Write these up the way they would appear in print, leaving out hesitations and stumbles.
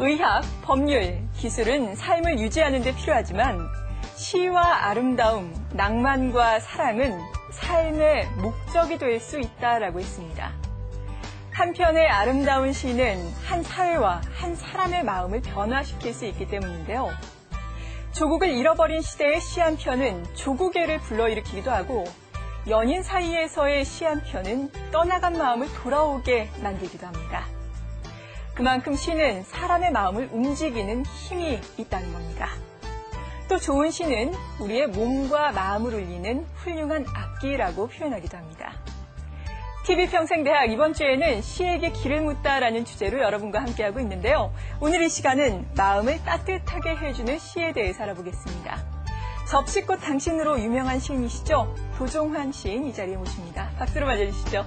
의학, 법률, 기술은 삶을 유지하는 데 필요하지만 시와 아름다움, 낭만과 사랑은 삶의 목적이 될 수 있다라고 했습니다. 한 편의 아름다운 시는 한 사회와 한 사람의 마음을 변화시킬 수 있기 때문인데요. 조국을 잃어버린 시대의 시 한 편은 조국애를 불러일으키기도 하고 연인 사이에서의 시 한 편은 떠나간 마음을 돌아오게 만들기도 합니다. 그만큼 시는 사람의 마음을 움직이는 힘이 있다는 겁니다. 또 좋은 시는 우리의 몸과 마음을 울리는 훌륭한 악기라고 표현하기도 합니다. TV평생대학 이번 주에는 시에게 길을 묻다라는 주제로 여러분과 함께하고 있는데요. 오늘 이 시간은 마음을 따뜻하게 해주는 시에 대해서 알아보겠습니다. 접시꽃 당신으로 유명한 시인이시죠? 도종환 시인 이 자리에 모십니다. 박수로 맞아주시죠.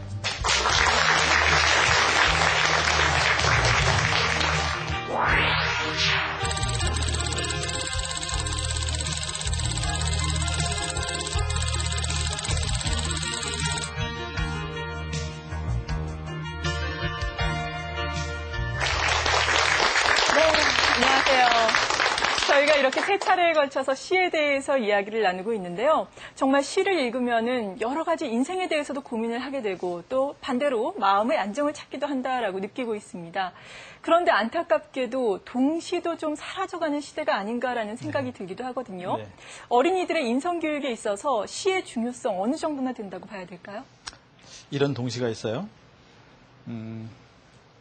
저희가 이렇게 세 차례에 걸쳐서 시에 대해서 이야기를 나누고 있는데요. 정말 시를 읽으면은 여러 가지 인생에 대해서도 고민을 하게 되고 또 반대로 마음의 안정을 찾기도 한다라고 느끼고 있습니다. 그런데 안타깝게도 동시도 좀 사라져가는 시대가 아닌가라는 생각이 들기도 하거든요. 네. 어린이들의 인성교육에 있어서 시의 중요성 어느 정도나 된다고 봐야 될까요? 이런 동시가 있어요.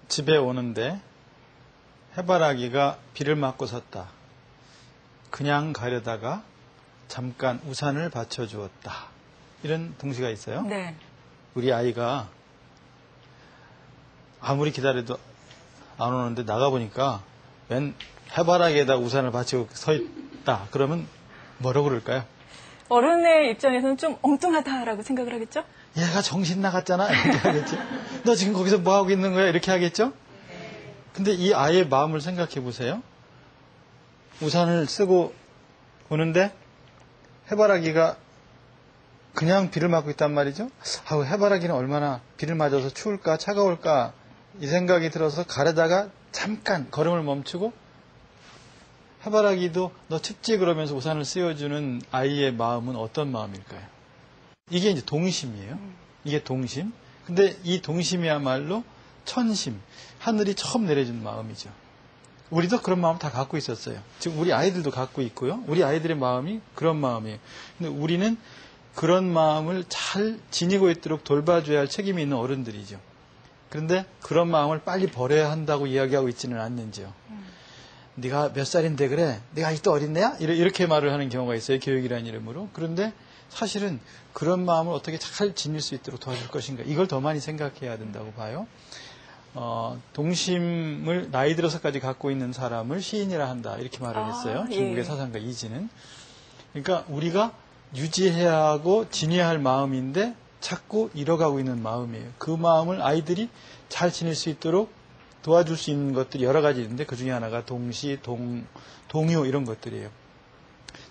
집에 오는데 해바라기가 비를 맞고 섰다. 그냥 가려다가 잠깐 우산을 받쳐주었다. 이런 동시가 있어요. 네. 우리 아이가 아무리 기다려도 안 오는데 나가보니까 웬 해바라기에다 우산을 받치고 서 있다. 그러면 뭐라고 그럴까요? 어른의 입장에서는 좀 엉뚱하다라고 생각을 하겠죠? 얘가 정신 나갔잖아. 이렇게 하겠죠. 너 지금 거기서 뭐하고 있는 거야? 이렇게 하겠죠? 근데 이 아이의 마음을 생각해 보세요. 우산을 쓰고 오는데 해바라기가 그냥 비를 맞고 있단 말이죠. 아우, 해바라기는 얼마나 비를 맞아서 추울까 차가울까 이 생각이 들어서 가려다가 잠깐 걸음을 멈추고 해바라기도 너 춥지 그러면서 우산을 씌워주는 아이의 마음은 어떤 마음일까요? 이게 이제 동심이에요. 이게 동심. 근데 이 동심이야말로 천심, 하늘이 처음 내려준 마음이죠. 우리도 그런 마음 다 갖고 있었어요. 지금 우리 아이들도 갖고 있고요. 우리 아이들의 마음이 그런 마음이에요. 근데 우리는 그런 마음을 잘 지니고 있도록 돌봐줘야 할 책임이 있는 어른들이죠. 그런데 그런 마음을 빨리 버려야 한다고 이야기하고 있지는 않는지요. 네가 몇 살인데 그래? 네가 아직도 어린애야? 이렇게 말을 하는 경우가 있어요. 교육이라는 이름으로. 그런데 사실은 그런 마음을 어떻게 잘 지닐 수 있도록 도와줄 것인가. 이걸 더 많이 생각해야 된다고 봐요. 동심을 나이 들어서까지 갖고 있는 사람을 시인이라 한다. 이렇게 말을 했어요. 중국의 사상가 이지는. 그러니까 우리가 유지해야 하고 지녀야 할 마음인데 자꾸 잃어가고 있는 마음이에요. 그 마음을 아이들이 잘 지낼 수 있도록 도와줄 수 있는 것들이 여러 가지 있는데 그 중에 하나가 동시, 동요 이런 것들이에요.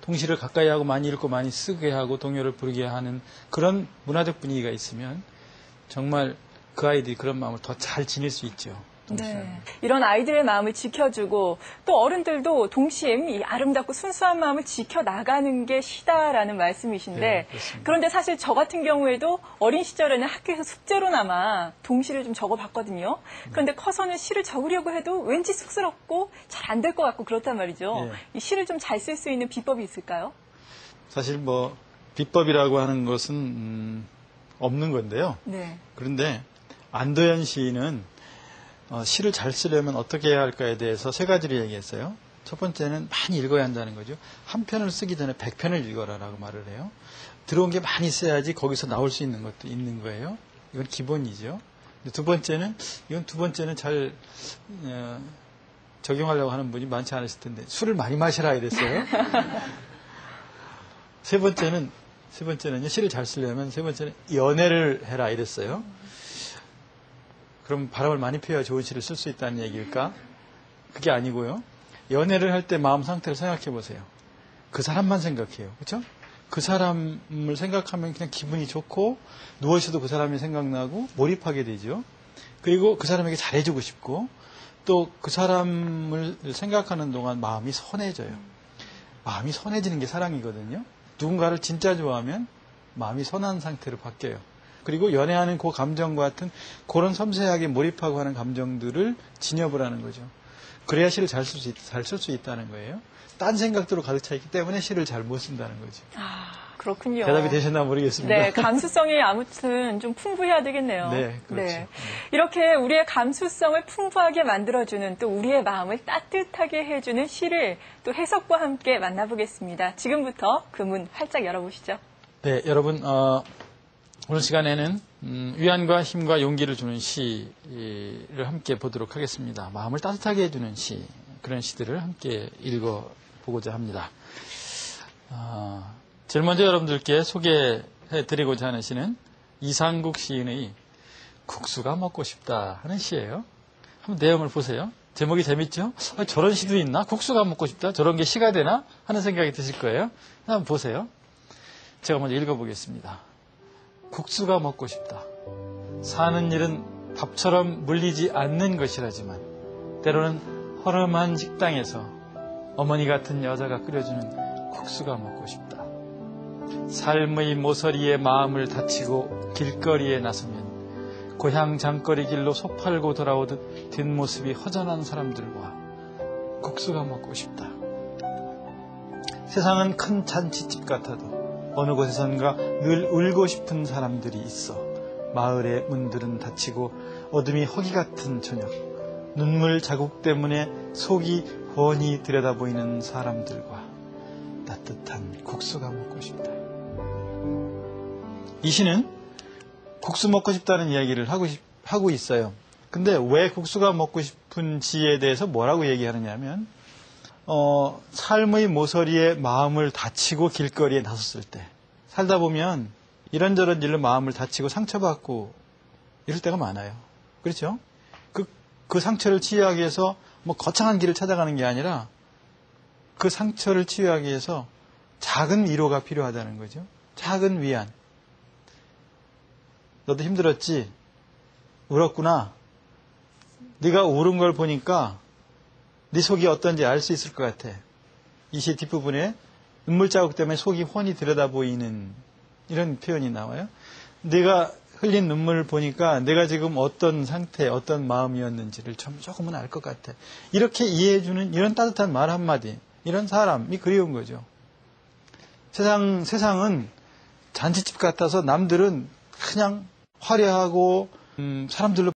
동시를 가까이 하고 많이 읽고 많이 쓰게 하고 동요를 부르게 하는 그런 문화적 분위기가 있으면 정말 그 아이들이 그런 마음을 더 잘 지닐 수 있죠. 네. 이런 아이들의 마음을 지켜주고 또 어른들도 동심, 이 아름답고 순수한 마음을 지켜나가는 게 시다라는 말씀이신데 네, 그런데 사실 저 같은 경우에도 어린 시절에는 학교에서 숙제로나마 동시를 좀 적어봤거든요. 그런데 커서는 시를 적으려고 해도 왠지 쑥스럽고 잘 안 될 것 같고 그렇단 말이죠. 네. 이 시를 좀 잘 쓸 수 있는 비법이 있을까요? 사실 뭐 비법이라고 하는 것은 없는 건데요. 네. 그런데 안도현 시인은 시를 잘 쓰려면 어떻게 해야 할까에 대해서 세 가지를 얘기했어요. 첫 번째는 많이 읽어야 한다는 거죠. 한 편을 쓰기 전에 100편을 읽어라라고 말을 해요. 들어온 게 많이 있어야지 거기서 나올 수 있는 것도 있는 거예요. 이건 기본이죠. 두 번째는 잘 적용하려고 하는 분이 많지 않으실 텐데 술을 많이 마시라 이랬어요. 세 번째는요. 시를 잘 쓰려면 세 번째는 연애를 해라 이랬어요. 그럼 바람을 많이 피워야 좋은 시를 쓸 수 있다는 얘기일까? 그게 아니고요. 연애를 할 때 마음 상태를 생각해 보세요. 그 사람만 생각해요. 그렇죠? 그 사람을 생각하면 그냥 기분이 좋고 누워 있어도 그 사람이 생각나고 몰입하게 되죠. 그리고 그 사람에게 잘해주고 싶고 또 그 사람을 생각하는 동안 마음이 선해져요. 마음이 선해지는 게 사랑이거든요. 누군가를 진짜 좋아하면 마음이 선한 상태로 바뀌어요. 그리고 연애하는 그 감정과 같은 그런 섬세하게 몰입하고 하는 감정들을 진엽을 하는 거죠. 그래야 시를 잘 쓸 수 있다는 거예요. 딴 생각들로 가득 차 있기 때문에 시를 잘 못 쓴다는 거죠. 아, 그렇군요. 대답이 되셨나 모르겠습니다. 네, 감수성이 아무튼 좀 풍부해야 되겠네요. 네, 그렇죠. 네. 이렇게 우리의 감수성을 풍부하게 만들어주는 또 우리의 마음을 따뜻하게 해주는 시를 또 해석과 함께 만나보겠습니다. 지금부터 그 문 활짝 열어보시죠. 네, 여러분 오늘 시간에는 위안과 힘과 용기를 주는 시를 함께 보도록 하겠습니다. 마음을 따뜻하게 해주는 시, 그런 시들을 함께 읽어보고자 합니다. 제일 먼저 여러분들께 소개해드리고자 하는 시는 이상국 시인의 국수가 먹고 싶다 하는 시예요. 한번 내용을 보세요. 제목이 재밌죠? 저런 시도 있나? 국수가 먹고 싶다? 저런 게 시가 되나? 하는 생각이 드실 거예요. 한번 보세요. 제가 먼저 읽어보겠습니다. 국수가 먹고 싶다. 사는 일은 밥처럼 물리지 않는 것이라지만 때로는 허름한 식당에서 어머니 같은 여자가 끓여주는 국수가 먹고 싶다. 삶의 모서리에 마음을 다치고 길거리에 나서면 고향 장거리 길로 소 팔고 돌아오듯 뒷모습이 허전한 사람들과 국수가 먹고 싶다. 세상은 큰 잔치집 같아도 어느 곳에선가 늘 울고 싶은 사람들이 있어. 마을의 문들은 닫히고 어둠이 허기 같은 저녁, 눈물 자국 때문에 속이 훤히 들여다보이는 사람들과 따뜻한 국수가 먹고 싶다. 이 시는 국수 먹고 싶다는 이야기를 하고 있어요. 근데 왜 국수가 먹고 싶은지에 대해서 뭐라고 얘기하느냐 하면 삶의 모서리에 마음을 다치고 길거리에 나섰을 때 살다 보면 이런저런 일로 마음을 다치고 상처받고 이럴 때가 많아요. 그렇죠? 그 상처를 치유하기 위해서 뭐 거창한 길을 찾아가는 게 아니라 그 상처를 치유하기 위해서 작은 위로가 필요하다는 거죠. 작은 위안. 너도 힘들었지? 울었구나. 네가 울은 걸 보니까 네 속이 어떤지 알 수 있을 것 같아. 이 시 뒷부분에 눈물 자국 때문에 속이 훤히 들여다보이는 이런 표현이 나와요. 네가 흘린 눈물을 보니까 내가 지금 어떤 상태, 어떤 마음이었는지를 조금은 알 것 같아. 이렇게 이해해주는 이런 따뜻한 말 한마디, 이런 사람이 그리운 거죠. 세상은 잔치집 같아서 남들은 그냥 화려하고 사람들로